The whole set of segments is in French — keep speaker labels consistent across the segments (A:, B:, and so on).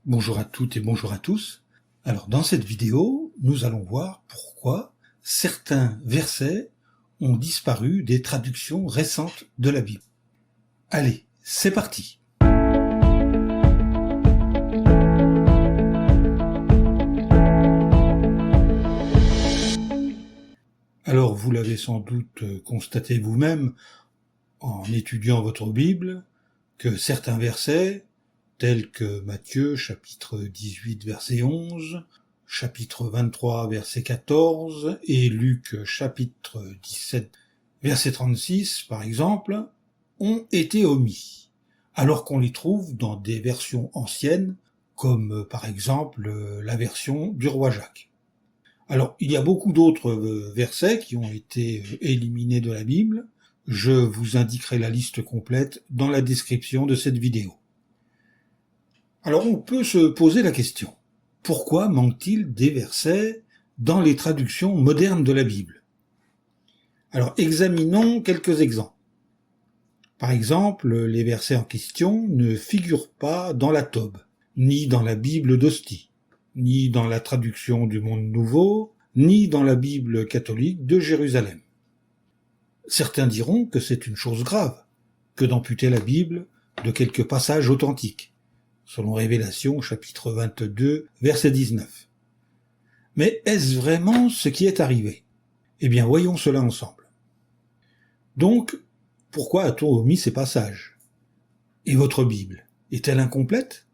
A: Bonjour à toutes et bonjour à tous. Alors dans cette vidéo, nous allons voir pourquoi certains versets ont disparu des traductions récentes de la Bible. Allez, c'est parti. Alors vous l'avez sans doute constaté vous-même en étudiant votre Bible que certains versets tels que Matthieu chapitre 18 verset 11, chapitre 23 verset 14 et Luc chapitre 17 verset 36 par exemple, ont été omis, alors qu'on les trouve dans des versions anciennes comme par exemple la version du roi Jacques. Alors il y a beaucoup d'autres versets qui ont été éliminés de la Bible. Je vous indiquerai la liste complète dans la description de cette vidéo. Alors on peut se poser la question, pourquoi manque-t-il des versets dans les traductions modernes de la Bible? Alors examinons quelques exemples. Par exemple, les versets en question ne figurent pas dans la Tob, ni dans la Bible d'Ostie, ni dans la traduction du Monde Nouveau, ni dans la Bible catholique de Jérusalem. Certains diront que c'est une chose grave que d'amputer la Bible de quelques passages authentiques, selon Révélation chapitre 22 verset 19. Mais est-ce vraiment ce qui est arrivé? Eh bien voyons cela ensemble. Donc, pourquoi a-t-on omis ces passages? Et votre Bible est-elle incomplète?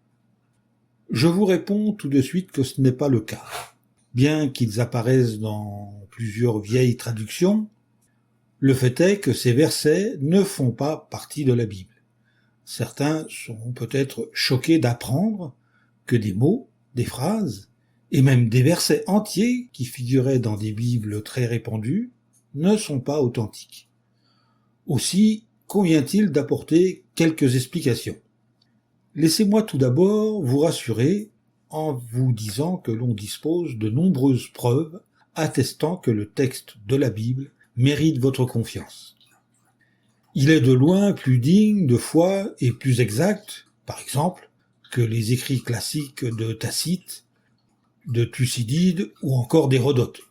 A: Je vous réponds tout de suite que ce n'est pas le cas. Bien qu'ils apparaissent dans plusieurs vieilles traductions, le fait est que ces versets ne font pas partie de la Bible. Certains seront peut-être choqués d'apprendre que des mots, des phrases, et même des versets entiers qui figuraient dans des Bibles très répandues ne sont pas authentiques. Aussi, convient-il d'apporter quelques explications. Laissez-moi tout d'abord vous rassurer en vous disant que l'on dispose de nombreuses preuves attestant que le texte de la Bible mérite votre confiance. Il est de loin plus digne de foi et plus exact, par exemple, que les écrits classiques de Tacite, de Thucydide ou encore d'Hérodote.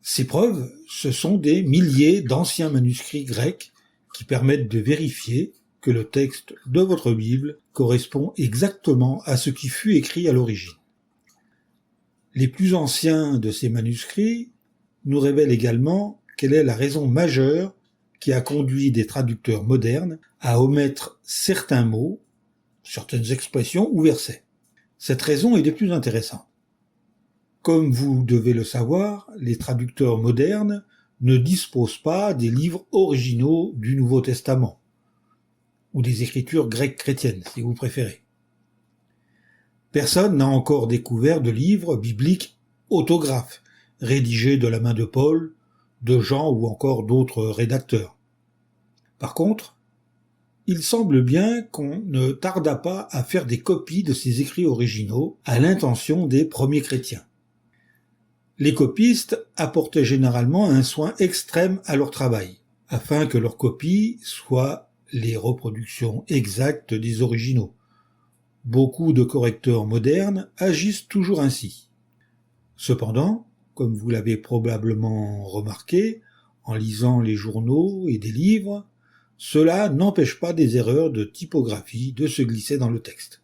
A: Ces preuves, ce sont des milliers d'anciens manuscrits grecs qui permettent de vérifier que le texte de votre Bible correspond exactement à ce qui fut écrit à l'origine. Les plus anciens de ces manuscrits nous révèlent également quelle est la raison majeure qui a conduit des traducteurs modernes à omettre certains mots, certaines expressions ou versets. Cette raison est des plus intéressantes. Comme vous devez le savoir, les traducteurs modernes ne disposent pas des livres originaux du Nouveau Testament, ou des écritures grecques chrétiennes, si vous préférez. Personne n'a encore découvert de livres bibliques autographes, rédigés de la main de Paul, de Jean ou encore d'autres rédacteurs. Par contre, il semble bien qu'on ne tarda pas à faire des copies de ces écrits originaux à l'intention des premiers chrétiens. Les copistes apportaient généralement un soin extrême à leur travail, afin que leurs copies soient les reproductions exactes des originaux. Beaucoup de correcteurs modernes agissent toujours ainsi. Cependant, comme vous l'avez probablement remarqué, en lisant les journaux et des livres, cela n'empêche pas des erreurs de typographie de se glisser dans le texte.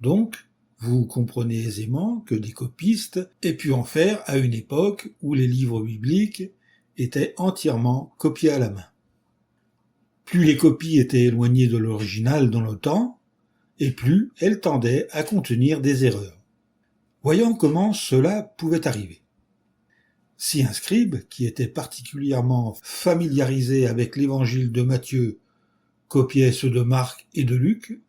A: Donc, vous comprenez aisément que des copistes aient pu en faire à une époque où les livres bibliques étaient entièrement copiés à la main. Plus les copies étaient éloignées de l'original dans le temps, et plus elles tendaient à contenir des erreurs. Voyons comment cela pouvait arriver. Si un scribe, qui était particulièrement familiarisé avec l'évangile de Matthieu, copiait ceux de Marc et de Luc,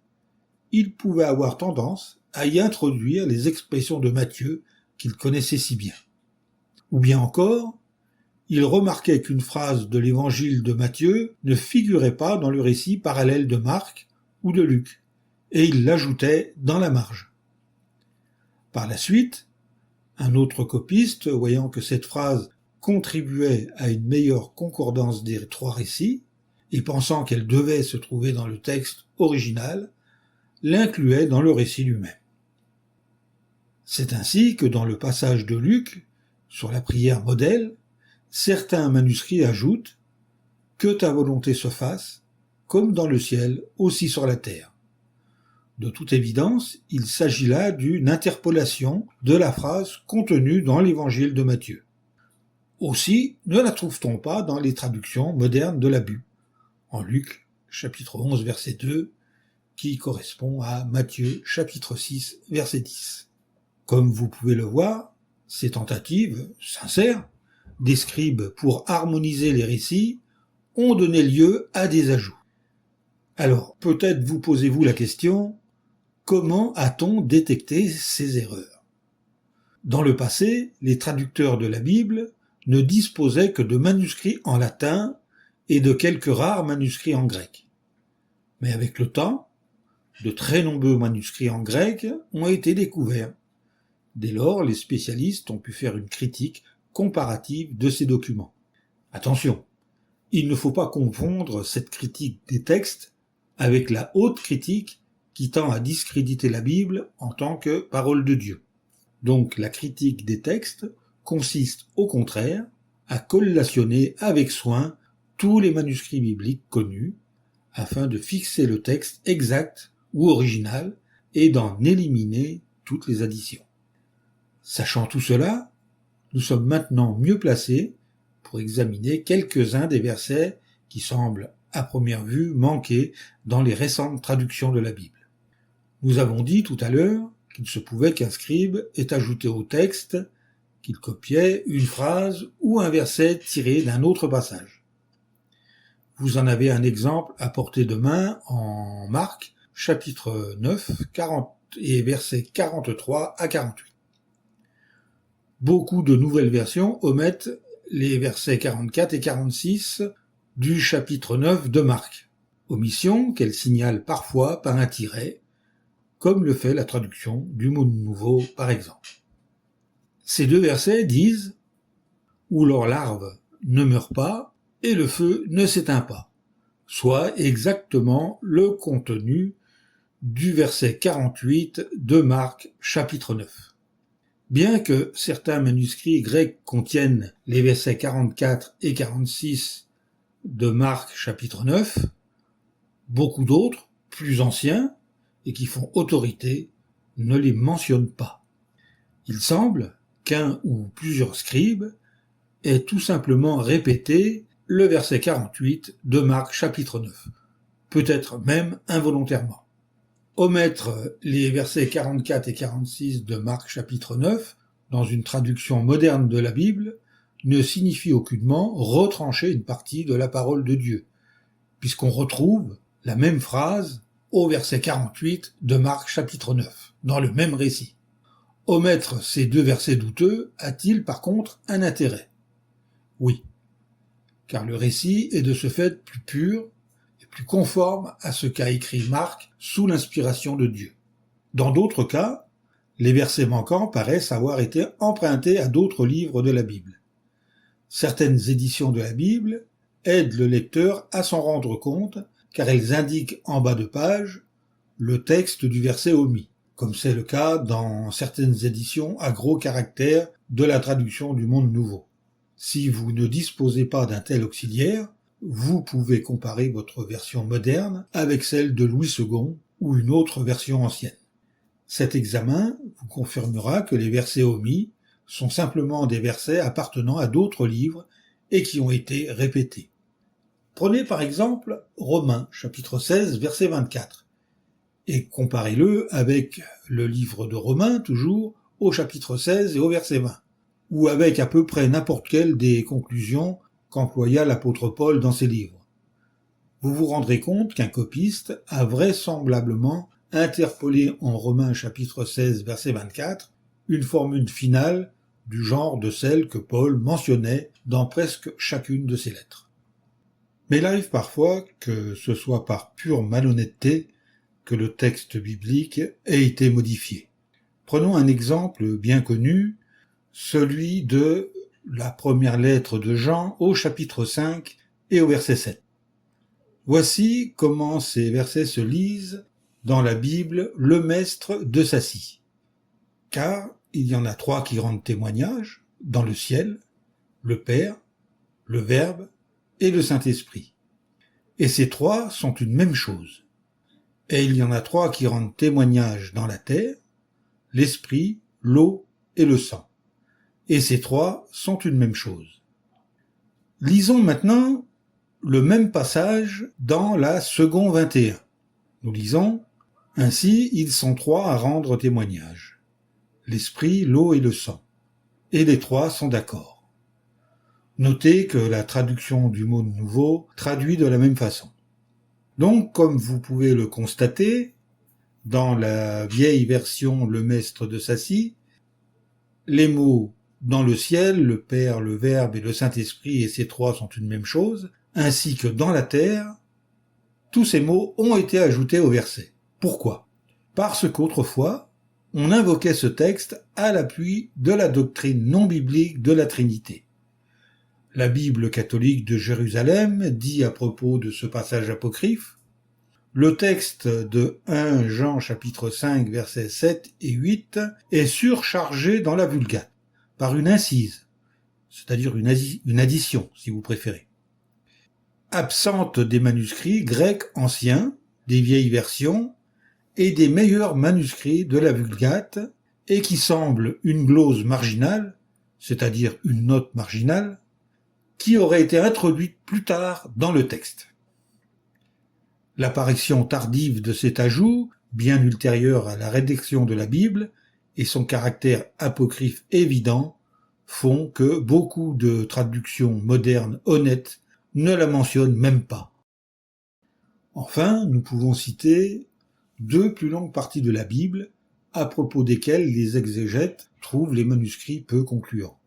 A: il pouvait avoir tendance à y introduire les expressions de Matthieu qu'il connaissait si bien. Ou bien encore, il remarquait qu'une phrase de l'évangile de Matthieu ne figurait pas dans le récit parallèle de Marc ou de Luc, et il l'ajoutait dans la marge. Par la suite, un autre copiste, voyant que cette phrase contribuait à une meilleure concordance des trois récits, et pensant qu'elle devait se trouver dans le texte original, l'incluait dans le récit lui-même. C'est ainsi que dans le passage de Luc, sur la prière modèle, certains manuscrits ajoutent « Que ta volonté se fasse, comme dans le ciel, aussi sur la terre ». De toute évidence, il s'agit là d'une interpolation de la phrase contenue dans l'évangile de Matthieu. Aussi ne la trouve-t-on pas dans les traductions modernes de la Bible, en Luc, chapitre 11, verset 2, qui correspond à Matthieu, chapitre 6, verset 10. Comme vous pouvez le voir, ces tentatives, sincères, des scribes pour harmoniser les récits, ont donné lieu à des ajouts. Alors, peut-être vous posez-vous la question, comment a-t-on détecté ces erreurs ? Dans le passé, les traducteurs de la Bible ne disposaient que de manuscrits en latin et de quelques rares manuscrits en grec. Mais avec le temps, de très nombreux manuscrits en grec ont été découverts. Dès lors, les spécialistes ont pu faire une critique comparative de ces documents. Attention, il ne faut pas confondre cette critique des textes avec la haute critique qui tend à discréditer la Bible en tant que parole de Dieu. Donc la critique des textes consiste au contraire à collationner avec soin tous les manuscrits bibliques connus afin de fixer le texte exact ou original et d'en éliminer toutes les additions. Sachant tout cela, nous sommes maintenant mieux placés pour examiner quelques-uns des versets qui semblent à première vue manquer dans les récentes traductions de la Bible. Nous avons dit tout à l'heure qu'il se pouvait qu'un scribe ait ajouté au texte qu'il copiait une phrase ou un verset tiré d'un autre passage. Vous en avez un exemple à portée de main en Marc, chapitre 9, 40 et versets 43 à 48. Beaucoup de nouvelles versions omettent les versets 44 et 46 du chapitre 9 de Marc, omission qu'elles signalent parfois par un tiret, comme le fait la traduction du Monde Nouveau par exemple. Ces deux versets disent « où leur larve ne meurt pas et le feu ne s'éteint pas », soit exactement le contenu du verset 48 de Marc chapitre 9. Bien que certains manuscrits grecs contiennent les versets 44 et 46 de Marc chapitre 9, beaucoup d'autres, plus anciens, et qui font autorité, ne les mentionnent pas. Il semble qu'un ou plusieurs scribes aient tout simplement répété le verset 48 de Marc chapitre 9, peut-être même involontairement. Omettre les versets 44 et 46 de Marc chapitre 9 dans une traduction moderne de la Bible ne signifie aucunement retrancher une partie de la parole de Dieu, puisqu'on retrouve la même phrase au verset 48 de Marc chapitre 9, dans le même récit. Omettre ces deux versets douteux a-t-il par contre un intérêt ? Oui, car le récit est de ce fait plus pur et plus conforme à ce qu'a écrit Marc sous l'inspiration de Dieu. Dans d'autres cas, les versets manquants paraissent avoir été empruntés à d'autres livres de la Bible. Certaines éditions de la Bible aident le lecteur à s'en rendre compte car elles indiquent en bas de page le texte du verset omis, comme c'est le cas dans certaines éditions à gros caractères de la traduction du Monde Nouveau. Si vous ne disposez pas d'un tel auxiliaire, vous pouvez comparer votre version moderne avec celle de Louis II ou une autre version ancienne. Cet examen vous confirmera que les versets omis sont simplement des versets appartenant à d'autres livres et qui ont été répétés. Prenez par exemple Romains chapitre 16 verset 24 et comparez-le avec le livre de Romains toujours au chapitre 16 et au verset 20 ou avec à peu près n'importe quelle des conclusions qu'employa l'apôtre Paul dans ses livres. Vous vous rendrez compte qu'un copiste a vraisemblablement interpolé en Romains chapitre 16 verset 24 une formule finale du genre de celle que Paul mentionnait dans presque chacune de ses lettres. Mais il arrive parfois que ce soit par pure malhonnêteté que le texte biblique ait été modifié. Prenons un exemple bien connu, celui de la première lettre de Jean au chapitre 5 et au verset 7. Voici comment ces versets se lisent dans la Bible Le Maistre de Sacy. Car il y en a trois qui rendent témoignage dans le ciel, le Père, le Verbe et le Saint-Esprit. Et ces trois sont une même chose. Et il y en a trois qui rendent témoignage dans la terre, l'Esprit, l'eau et le sang. Et ces trois sont une même chose. Lisons maintenant le même passage dans la seconde 21. Nous lisons « Ainsi, ils sont trois à rendre témoignage. L'Esprit, l'eau et le sang. Et les trois sont d'accord. » Notez que la traduction du mot nouveau traduit de la même façon. Donc, comme vous pouvez le constater, dans la vieille version Le Maistre de Sacy, les mots dans le ciel, le Père, le Verbe et le Saint-Esprit, et ces trois sont une même chose, ainsi que dans la terre, tous ces mots ont été ajoutés au verset. Pourquoi ? Parce qu'autrefois, on invoquait ce texte à l'appui de la doctrine non biblique de la Trinité. La Bible catholique de Jérusalem dit à propos de ce passage apocryphe: le texte de 1 Jean chapitre 5 versets 7 et 8 est surchargé dans la Vulgate par une incise, c'est-à-dire une addition si vous préférez, absente des manuscrits grecs anciens, des vieilles versions et des meilleurs manuscrits de la Vulgate, et qui semble une glose marginale, c'est-à-dire une note marginale, qui aurait été introduite plus tard dans le texte. L'apparition tardive de cet ajout, bien ultérieure à la rédaction de la Bible, et son caractère apocryphe évident, font que beaucoup de traductions modernes honnêtes ne la mentionnent même pas. Enfin, nous pouvons citer deux plus longues parties de la Bible, à propos desquelles les exégètes trouvent les manuscrits peu concluants.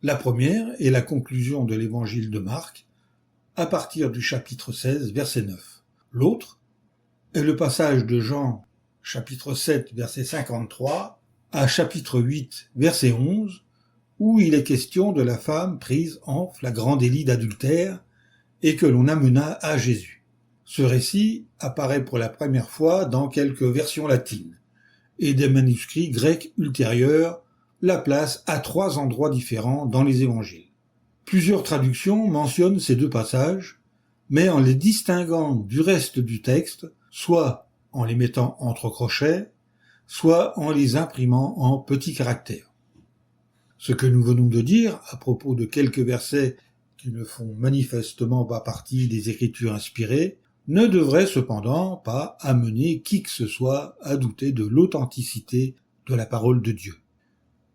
A: La première est la conclusion de l'évangile de Marc, à partir du chapitre 16, verset 9. L'autre est le passage de Jean, chapitre 7, verset 53, à chapitre 8, verset 11, où il est question de la femme prise en flagrant délit d'adultère et que l'on amena à Jésus. Ce récit apparaît pour la première fois dans quelques versions latines, et des manuscrits grecs ultérieurs la placent à trois endroits différents dans les évangiles. Plusieurs traductions mentionnent ces deux passages, mais en les distinguant du reste du texte, soit en les mettant entre crochets, soit en les imprimant en petits caractères. Ce que nous venons de dire à propos de quelques versets qui ne font manifestement pas partie des Écritures inspirées ne devrait cependant pas amener qui que ce soit à douter de l'authenticité de la parole de Dieu.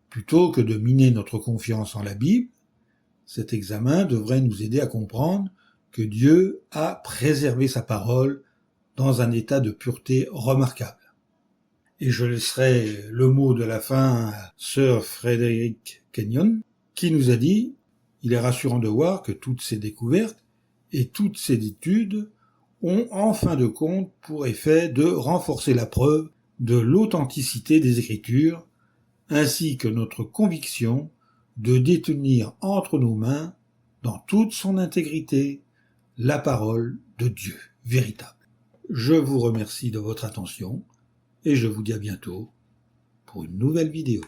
A: Plutôt que de miner notre confiance en la Bible, cet examen devrait nous aider à comprendre que Dieu a préservé sa parole dans un état de pureté remarquable. Et je laisserai le mot de la fin à Sir Frederick Kenyon, qui nous a dit « Il est rassurant de voir que toutes ces découvertes et toutes ces études ont en fin de compte pour effet de renforcer la preuve de l'authenticité des Écritures, ainsi que notre conviction de détenir entre nos mains, dans toute son intégrité, la parole de Dieu véritable. » Je vous remercie de votre attention et je vous dis à bientôt pour une nouvelle vidéo.